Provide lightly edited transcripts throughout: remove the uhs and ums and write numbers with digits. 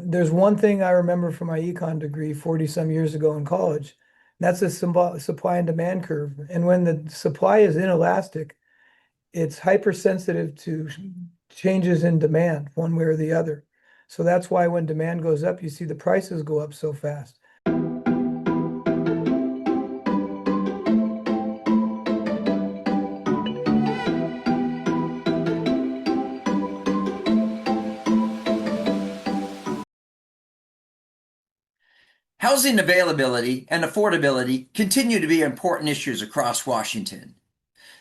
There's one thing I remember from my econ degree 40 some years ago in college. That's the supply and demand curve. And when the supply is inelastic, it's hypersensitive to changes in demand one way or the other. So that's why when demand goes up, you see the prices go up so fast. Housing availability and affordability continue to be important issues across Washington.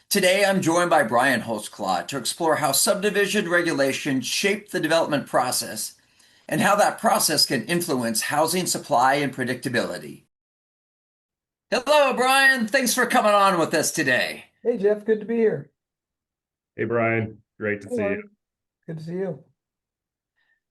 Today, I'm joined by Brian Holtzclaw to explore how subdivision regulations shape the development process and how that process can influence housing supply and predictability. Hello, Brian. Thanks for coming on with us today. Hey, Jeff, good to be here. Hey Brian, great to Hey, see you. Ari. Good to see you.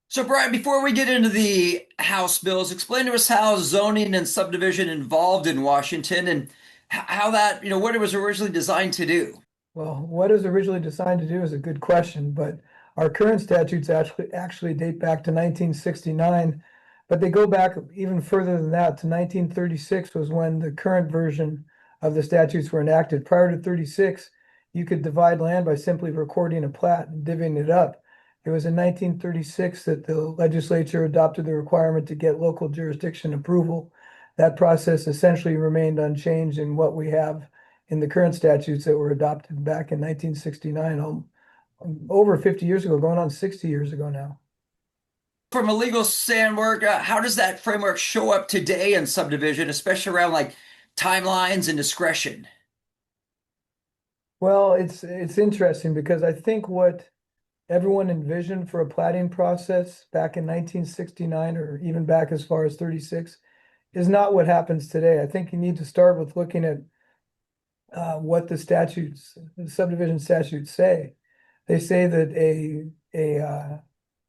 So, Brian, before we get into the House bills, explain to us how zoning and subdivision involved in Washington and how that, what it was originally designed to do. Well, what is originally designed to do is a good question, but our current statutes actually date back to 1969, but they go back even further than that to 1936 was when the current version of the statutes were enacted. Prior to 36, you could divide land by simply recording a plat and divvying it up. It was in 1936 that the legislature adopted the requirement to get local jurisdiction approval. That process essentially remained unchanged in what we have in the current statutes that were adopted back in 1969, over 50 years ago, going on 60 years ago now. From a legal framework, how does that framework show up today in subdivision, especially around like timelines and discretion? Well, it's interesting because I think what everyone envisioned for a plating process back in 1969 or even back as far as 36 is not what happens today. I think you need to start with looking at what the subdivision statutes say. They say that a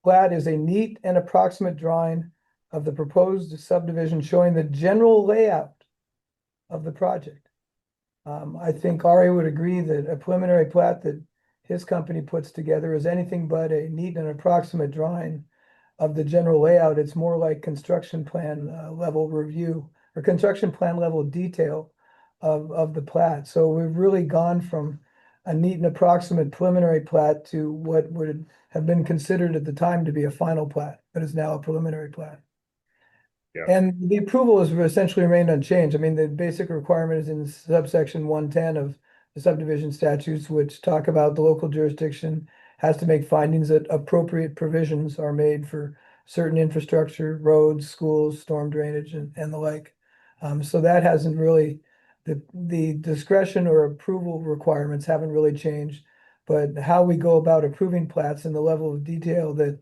plat is a neat and approximate drawing of the proposed subdivision showing the general layout of the project. I think Ari would agree that a preliminary plat that his company puts together is anything but a neat and approximate drawing of the general layout. It's more like construction plan level review or construction plan level detail of the plat. So we've really gone from a neat and approximate preliminary plat to what would have been considered at the time to be a final plat, but is now a preliminary plat. Yeah. And the approval has essentially remained unchanged. I mean, the basic requirement is in subsection 110 of the subdivision statutes, which talk about the local jurisdiction has to make findings that appropriate provisions are made for certain infrastructure, roads, schools, storm drainage, and the like. So that hasn't really, the discretion or approval requirements haven't really changed. But how we go about approving plats and the level of detail that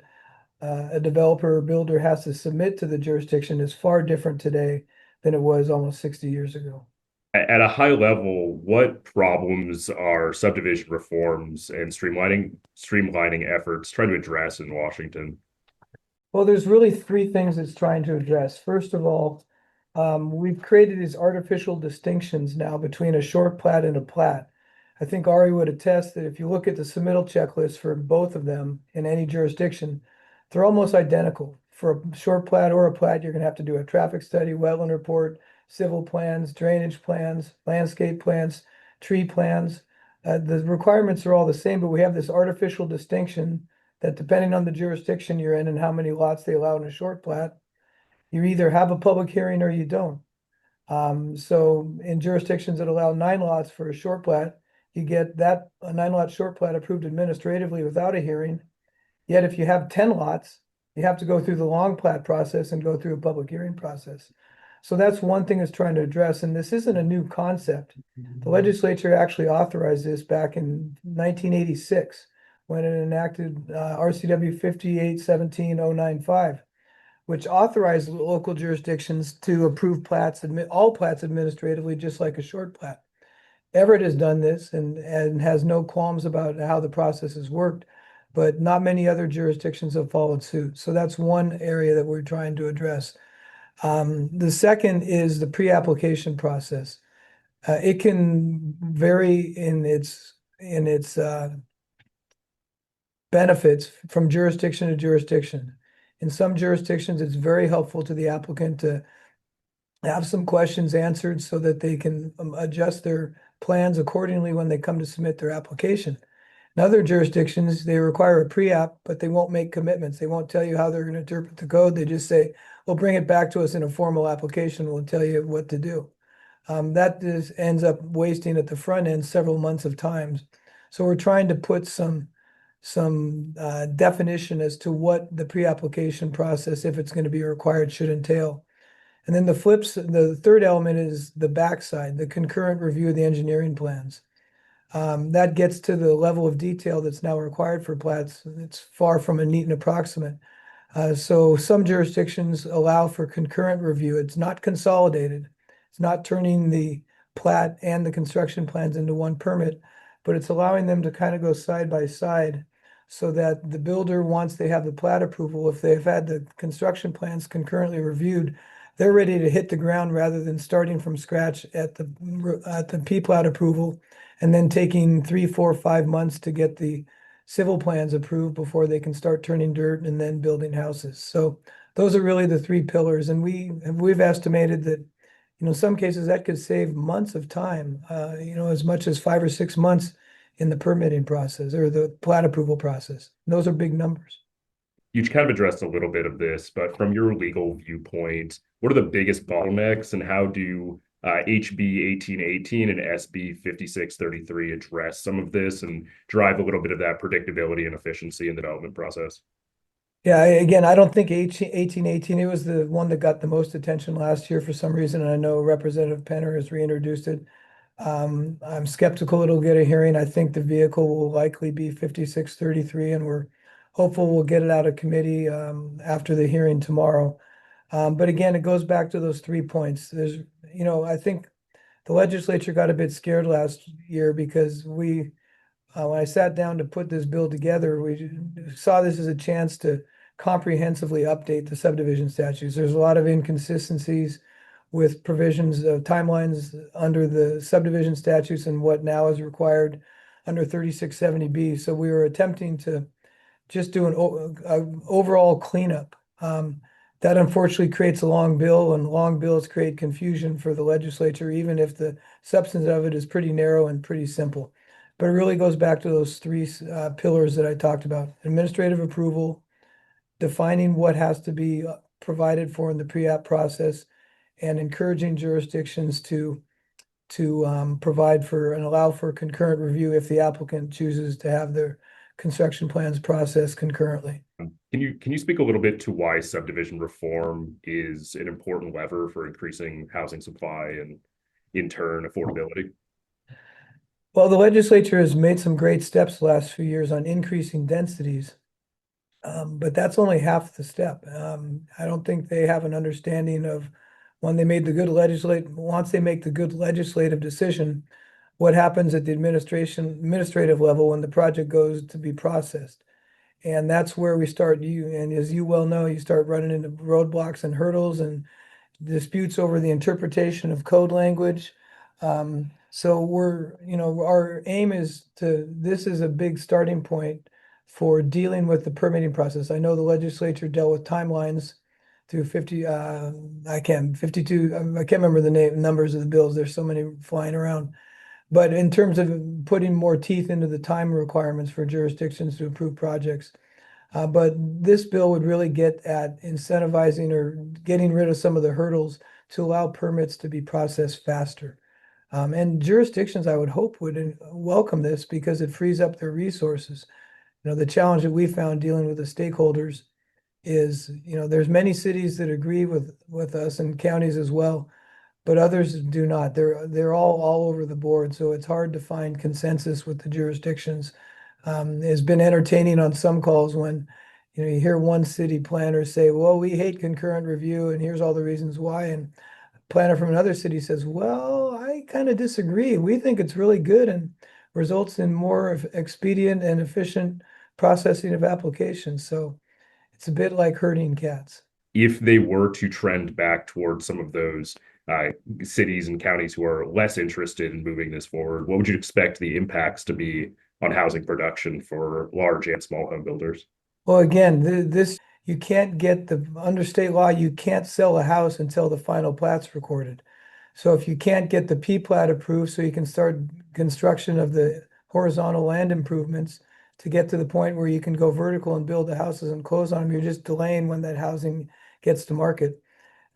a developer or builder has to submit to the jurisdiction is far different today than it was almost 60 years ago. At a high level, what problems are subdivision reforms and streamlining efforts trying to address in Washington? Well, there's really three things it's trying to address. First of all, we've created these artificial distinctions now between a short plat and a plat. I think Ari would attest that if you look at the submittal checklist for both of them in any jurisdiction, they're almost identical. For a short plat or a plat, you're gonna have to do a traffic study, wetland report, civil plans, drainage plans, landscape plans, tree plans. The requirements are all the same, but we have this artificial distinction that depending on the jurisdiction you're in and how many lots they allow in a short plat, you either have a public hearing or you don't. So in jurisdictions that allow 9 lots for a short plat, you get that a 9 lot short plat approved administratively without a hearing. Yet if you have 10 lots, you have to go through the long plat process and go through a public hearing process. So that's one thing it's trying to address, and this isn't a new concept. The legislature actually authorized this back in 1986 when it enacted RCW 58-17-095, which authorized local jurisdictions to approve plats, all plats administratively, just like a short plat. Everett has done this and has no qualms about how the process has worked, but not many other jurisdictions have followed suit. So that's one area that we're trying to address. The second is the pre-application process. It can vary in its benefits from jurisdiction to jurisdiction. In some jurisdictions, it's very helpful to the applicant to have some questions answered so that they can adjust their plans accordingly when they come to submit their application. In other jurisdictions, they require a pre-app, but they won't make commitments. They won't tell you how they're going to interpret the code. They just say, well, bring it back to us in a formal application. We'll tell you what to do. That ends up wasting at the front end several months of time. So we're trying to put some definition as to what the pre-application process, if it's going to be required, should entail. And then the third element is the backside, the concurrent review of the engineering plans. That gets to the level of detail that's now required for plats. It's far from a neat and approximate. So some jurisdictions allow for concurrent review. It's not consolidated. It's not turning the plat and the construction plans into one permit, but it's allowing them to kind of go side by side so that the builder, once they have the plat approval, if they've had the construction plans concurrently reviewed, they're ready to hit the ground rather than starting from scratch at the P-plat approval and then taking 3, 4, 5 months to get the civil plans approved before they can start turning dirt and then building houses. So those are really the three pillars. And we've estimated that, in some cases that could save months of time, as much as 5 or 6 months in the permitting process or the plat approval process. And those are big numbers. You kind of addressed a little bit of this, but from your legal viewpoint, what are the biggest bottlenecks and how do HB 1818 and SB 5633 address some of this and drive a little bit of that predictability and efficiency in the development process? Yeah, again, I don't think 1818, it was the one that got the most attention last year for some reason, and I know Representative Penner has reintroduced it. I'm skeptical it'll get a hearing. I think the vehicle will likely be 5633, and we're hopeful we'll get it out of committee after the hearing tomorrow. But again, it goes back to those 3 points. I think the legislature got a bit scared last year because when I sat down to put this bill together, we saw this as a chance to comprehensively update the subdivision statutes. There's a lot of inconsistencies with provisions of timelines under the subdivision statutes and what now is required under 3670B. So we were attempting to just do an overall cleanup. That unfortunately creates a long bill, and long bills create confusion for the legislature, even if the substance of it is pretty narrow and pretty simple. But it really goes back to those three pillars that I talked about: administrative approval, defining what has to be provided for in the pre-app process, and encouraging jurisdictions to provide for and allow for concurrent review if the applicant chooses to have their construction plans processed concurrently. Can you speak a little bit to why subdivision reform is an important lever for increasing housing supply and in turn affordability? Well, the legislature has made some great steps the last few years on increasing densities, but that's only half the step. I don't think they have an understanding of once they make the good legislative decision, what happens at the administrative level when the project goes to be processed. And that's where we start, and as you well know, you start running into roadblocks and hurdles and disputes over the interpretation of code language. So our aim is this is a big starting point for dealing with the permitting process. I know the legislature dealt with timelines through 52, I can't remember the numbers of the bills. There's so many flying around. But in terms of putting more teeth into the time requirements for jurisdictions to approve projects. But this bill would really get at incentivizing or getting rid of some of the hurdles to allow permits to be processed faster. And jurisdictions, I would hope, would welcome this because it frees up their resources. The challenge that we found dealing with the stakeholders is, there's many cities that agree with us and counties as well, but others do not. They're all over the board, so it's hard to find consensus with the jurisdictions. It's been entertaining on some calls when you hear one city planner say, "Well, we hate concurrent review, and here's all the reasons why," and a planner from another city says, "Well, I kind of disagree. We think it's really good and results in more expedient and efficient processing of applications." So it's a bit like herding cats. If they were to trend back towards some of those cities and counties who are less interested in moving this forward, what would you expect the impacts to be on housing production for large and small home builders? Well, again, this, you can't get under state law, you can't sell a house until the final plat's recorded. So if you can't get the P plat approved, so you can start construction of the horizontal land improvements to get to the point where you can go vertical and build the houses and close on them, you're just delaying when that housing gets to market.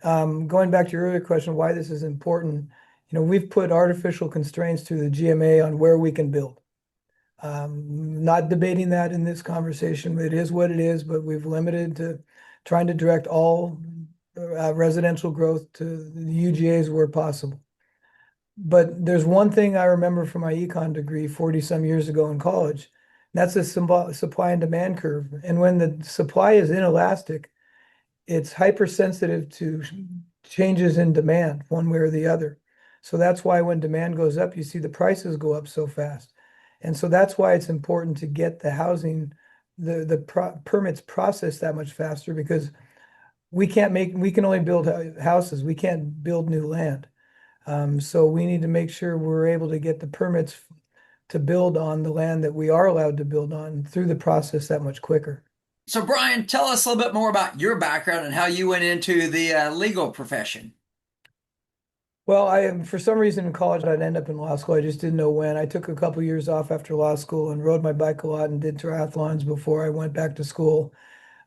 Going back to your earlier question, why this is important, we've put artificial constraints through the GMA on where we can build. Not debating that in this conversation. It is what it is, but we've limited to trying to direct all residential growth to the UGAs where possible. But there's one thing I remember from my econ degree 40 some years ago in college. And that's the supply and demand curve. And when the supply is inelastic, it's hypersensitive to changes in demand one way or the other. So that's why when demand goes up, you see the prices go up so fast. And so that's why it's important to get the housing, the permits processed that much faster, because we can only build houses. We can't build new land. So we need to make sure we're able to get the permits to build on the land that we are allowed to build on through the process that much quicker. So, Brian, tell us a little bit more about your background and how you went into the legal profession. Well, for some reason in college, I'd end up in law school. I just didn't know when. I took a couple years off after law school and rode my bike a lot and did triathlons before I went back to school.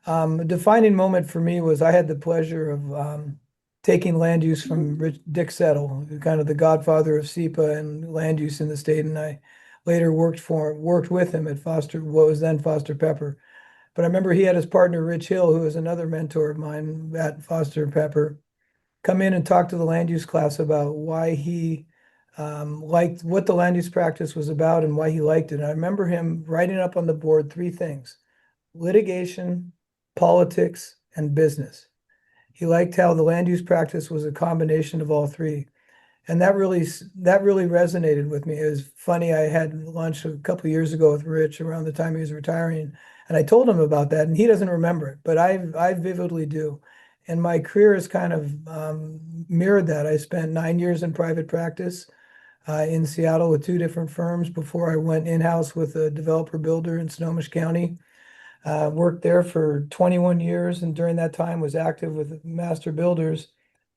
A defining moment for me was I had the pleasure of taking land use from Dick Settle, kind of the godfather of SEPA and land use in the state. And I later worked with him at what was then Foster Pepper. But I remember he had his partner, Rich Hill, who was another mentor of mine at Foster Pepper, come in and talk to the land use class about why he liked what the land use practice was about and why he liked it. And I remember him writing up on the board three things: litigation, politics, and business. He liked how the land use practice was a combination of all three. And that really resonated with me. It was funny. I had lunch a couple of years ago with Rich around the time he was retiring, and I told him about that, and he doesn't remember it, but I vividly do. And my career has kind of mirrored that. I spent 9 years in private practice in Seattle with two different firms before I went in-house with a developer builder in Snohomish County. Worked there for 21 years, and during that time was active with master builders.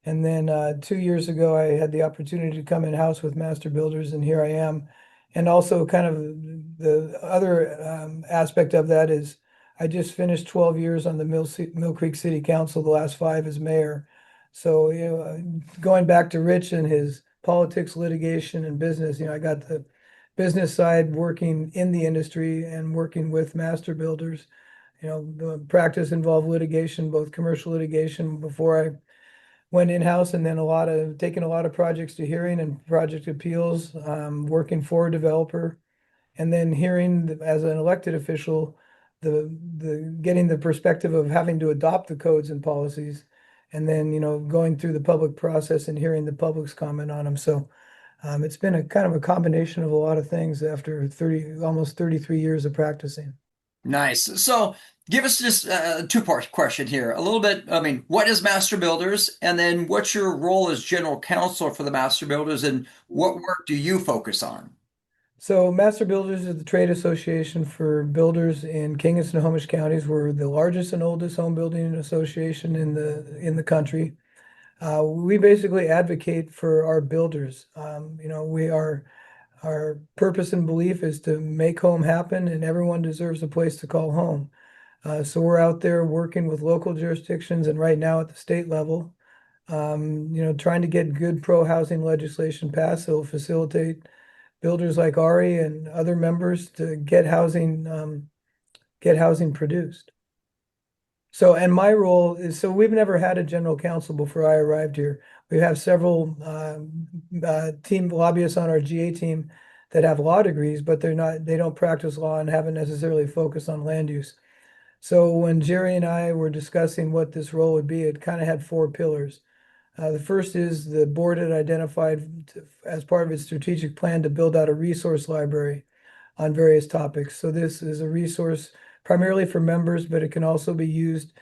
And then 2 years ago, I had the opportunity to come in-house with master builders, and here I am. And also kind of the other aspect of that is I just finished 12 years on the Mill Creek City Council, the last 5 as mayor. So, going back to Rich and his politics, litigation, and business, I got the business side working in the industry and working with master builders. The practice involved litigation, both commercial litigation before I went in-house, and then taking a lot of projects to hearing and project appeals, working for a developer, and then hearing as an elected official, the getting the perspective of having to adopt the codes and policies, and then, going through the public process and hearing the public's comment on them. So it's been a kind of a combination of a lot of things after almost 33 years of practicing. Nice. So, give us just a two-part question here. A little bit, what is Master Builders? And then what's your role as general counsel for the Master Builders, and what work do you focus on? So Master Builders is the trade association for builders in King and Snohomish counties. We're the largest and oldest home building association in the country. We basically advocate for our builders. Our purpose and belief is to make home happen, and everyone deserves a place to call home. So we're out there working with local jurisdictions and right now at the state level, trying to get good pro-housing legislation passed that will facilitate builders like Ari and other members to get housing produced. So, and my role is, so we've never had a general counsel before I arrived here. We have several team lobbyists on our GA team that have law degrees, but they don't practice law and haven't necessarily focused on land use. So when Jerry and I were discussing what this role would be, it kind of had 4 pillars. The first is the board had identified as part of its strategic plan to build out a resource library on various topics. So this is a resource primarily for members, but it can also be used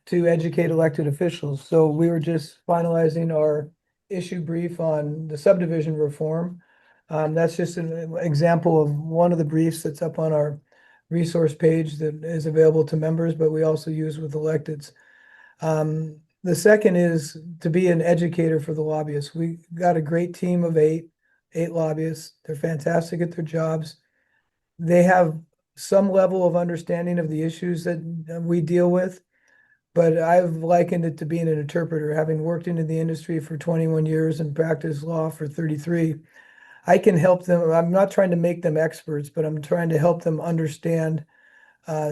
to educate elected officials. So we were just finalizing our issue brief on the subdivision reform. That's just an example of one of the briefs that's up on our resource page that is available to members, but we also use with electeds. The second is to be an educator for the lobbyists. We got a great team of eight lobbyists. They're fantastic at their jobs. They have some level of understanding of the issues that we deal with, but I've likened it to being an interpreter, having worked into the industry for 21 years and practiced law for 33. I can help them. I'm not trying to make them experts, but I'm trying to help them understand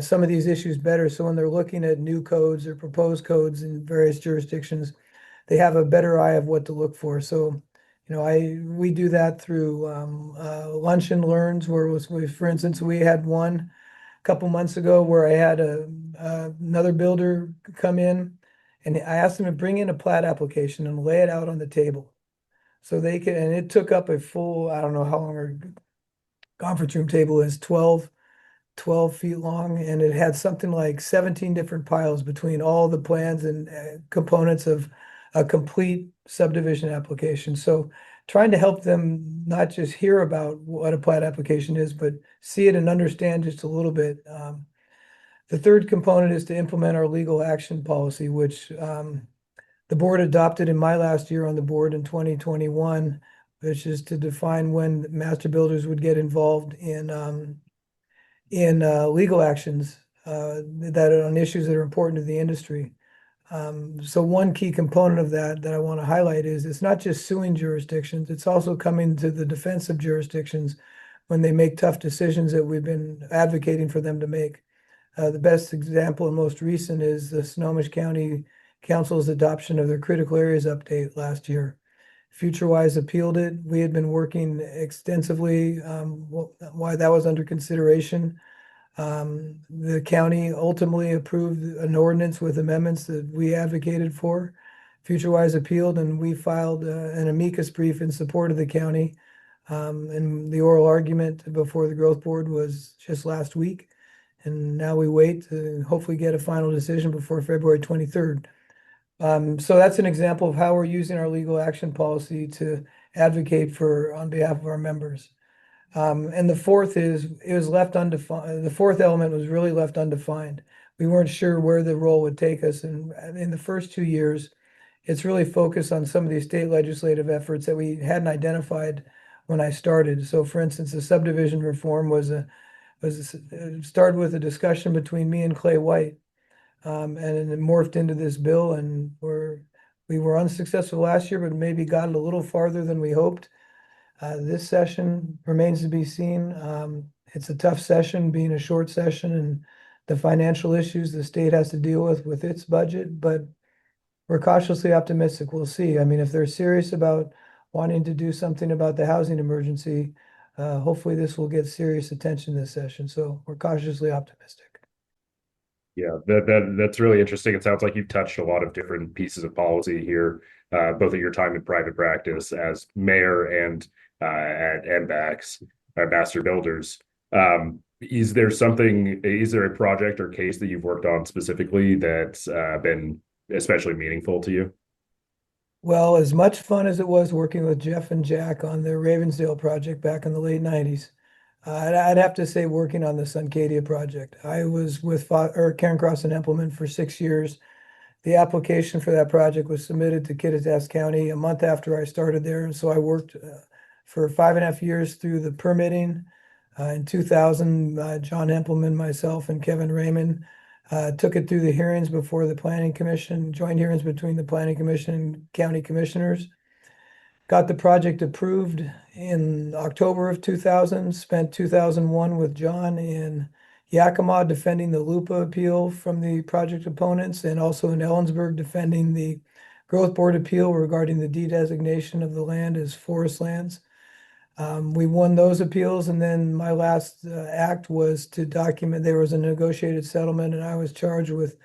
some of these issues better. So when they're looking at new codes or proposed codes in various jurisdictions, they have a better eye of what to look for. So, we do that through lunch and learns, for instance, we had one a couple months ago where I had another builder come in, and I asked him to bring in a plat application and lay it out on the table. So they could, and it took up a full, I don't know how long our conference room table is, 12 feet long, and it had something like 17 different piles between all the plans and components of a complete subdivision application. So trying to help them not just hear about what a plat application is, but see it and understand just a little bit. The third component is to implement our legal action policy, which the board adopted in my last year on the board in 2021, which is to define when master builders would get involved in legal actions that are on issues that are important to the industry. So one key component of that I want to highlight is it's not just suing jurisdictions, it's also coming to the defense of jurisdictions when they make tough decisions that we've been advocating for them to make. The best example and most recent is the Snohomish County Council's adoption of their critical areas update last year. FutureWise appealed it. We had been working extensively while that was under consideration. The county ultimately approved an ordinance with amendments that we advocated for. FutureWise appealed, and we filed an amicus brief in support of the county. And the oral argument before the Growth Board was just last week. And now we wait to hopefully get a final decision before February 23rd. So that's an example of how we're using our legal action policy to advocate on behalf of our members. And the fourth is, it was left undefined. The fourth element was really left undefined. We weren't sure where the role would take us. And in the first 2 years, it's really focused on some of these state legislative efforts that we hadn't identified when I started. So for instance, the subdivision reform started with a discussion between me and Clay White. And it morphed into this bill, and we were unsuccessful last year, but maybe got a little farther than we hoped. This session remains to be seen. It's a tough session, being a short session, and the financial issues the state has to deal with its budget, but we're cautiously optimistic. We'll see. I mean, if they're serious about wanting to do something about the housing emergency, hopefully this will get serious attention this session. So we're cautiously optimistic. Yeah, that's really interesting. It sounds like you've touched a lot of different pieces of policy here, both at your time in private practice as mayor and at MBAX, Master Builders. Is there a project or case that you've worked on specifically that's been especially meaningful to you? Well, as much fun as it was working with Jeff and Jack on the Ravensdale project back in the late 90s, I'd have to say working on the Suncadia project. I was with Karen Cross and Implement for 6 years. The application for that project was submitted to Kittitas County a month after I started there. And so I worked for 5.5 years through the permitting. In 2000, John Hempelman, myself, and Kevin Raymond took it through the hearings before the Planning Commission, joint hearings between the Planning Commission and county commissioners. Got the project approved in October of 2000, spent 2001 with John in Yakima defending the LUPA appeal from the project opponents, and also in Ellensburg defending the Growth Board appeal regarding the de-designation of the land as forest lands. We won those appeals, and then my last act was to document. There was a negotiated settlement, and I was charged with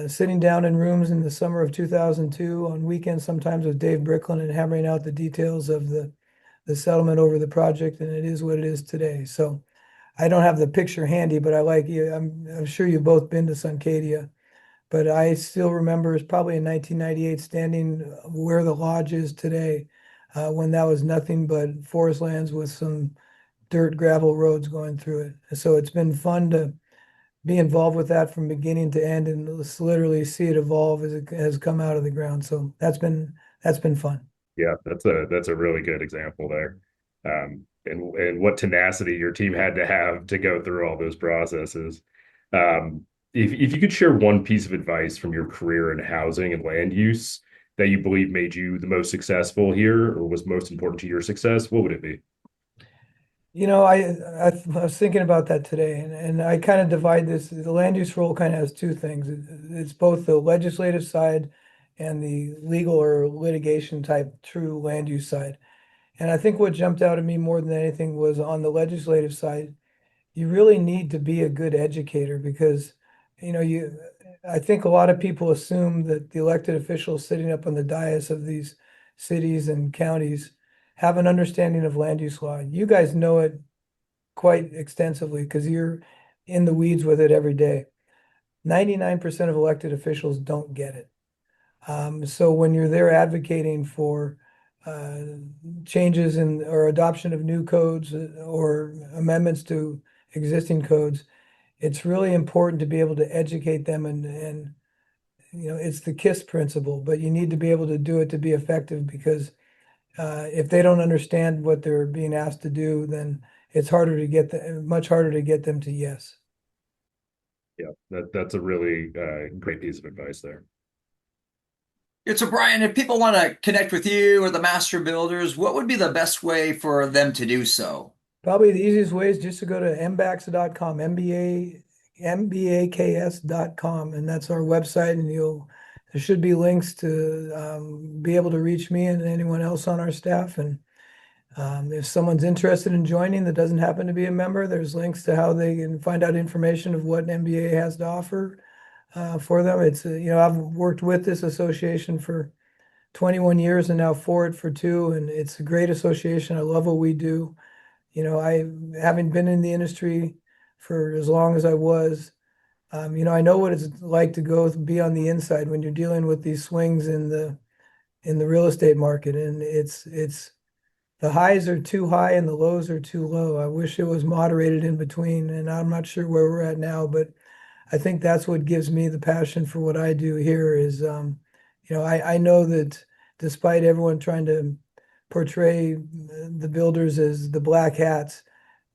sitting down in rooms in the summer of 2002 on weekends, sometimes with Dave Bricklin, and hammering out the details of the settlement over the project, and it is what it is today. So I don't have the picture handy, but I like you. I'm sure you've both been to Suncadia, but I still remember it's probably in 1998 standing where the lodge is today, when that was nothing but forest lands with some dirt gravel roads going through it. And so it's been fun to be involved with that from beginning to end and literally see it evolve as it has come out of the ground. So that's been fun. Yeah, that's a really good example there. And what tenacity your team had to have to go through all those processes. If you could share one piece of advice from your career in housing and land use that you believe made you the most successful here or was most important to your success, what would it be? You know, I was thinking about that today, and I kind of divide this. The land use role kind of has two things. It's both the legislative side and the legal or litigation type true land use side. And I think what jumped out at me more than anything was on the legislative side, you really need to be a good educator because, you know, I think a lot of people assume that the elected officials sitting up on the dais of these cities and counties have an understanding of land use law. You guys know it quite extensively because you're in the weeds with it every day. 99% of elected officials don't get it. So when you're there advocating for uh, changes in or adoption of new codes or amendments to existing codes, it's really important to be able to educate them and you know it's the KISS principle, but you need to be able to do it to be effective because if they don't understand what they're being asked to do, then it's harder to get them, much harder to get them to yes. Yeah, that's a really great piece of advice there. Yeah, so Brian, if people want to connect with you or the master builders, what would be the best way for them to do so? Probably the easiest way is just to go to mbax.com, mbaks.com, and that's our website. And there should be links to be able to reach me and anyone else on our staff. And if someone's interested in joining that doesn't happen to be a member, there's links to how they can find out information of what MBA has to offer for them. It's you know, I've worked with this association for 21 years and now for it for 2, and it's a great association. I love what we do. You know, I having been in the industry for as long as I was, you know, I know what it's like to go be on the inside when you're dealing with these swings in the real estate market, and it's the highs are too high and the lows are too low. I wish it was moderated in between, and I'm not sure where we're at now, but I think that's what gives me the passion for what I do here is, you know, I know that despite everyone trying to portray the builders as the black hats,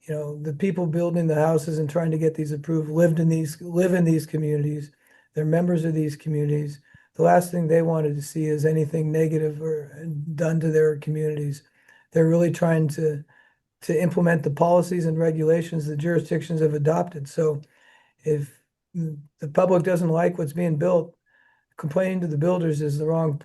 you know, the people building the houses and trying to get these approved live in these communities. They're members of these communities. The last thing they wanted to see is anything negative or done to their communities. They're really trying to implement the policies and regulations the jurisdictions have adopted. So if the public doesn't like what's being built, complaining to the builders is the wrong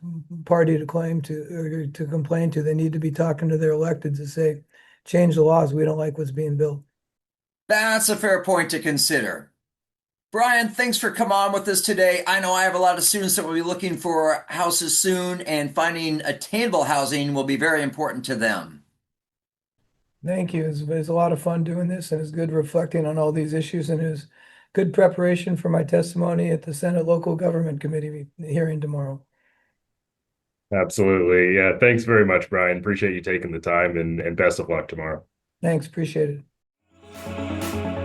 party to claim to or to complain to. They need to be talking to their electeds to say, change the laws. We don't like what's being built. That's a fair point to consider. Brian, thanks for coming on with us today. I know I have a lot of students that will be looking for houses soon, and finding attainable housing will be very important to them. Thank you. It's a lot of fun doing this, and it's good reflecting on all these issues, and it's good preparation for my testimony at the Senate Local Government Committee hearing tomorrow. Absolutely. Yeah. Thanks very much, Brian. Appreciate you taking the time and best of luck tomorrow. Thanks, appreciate it.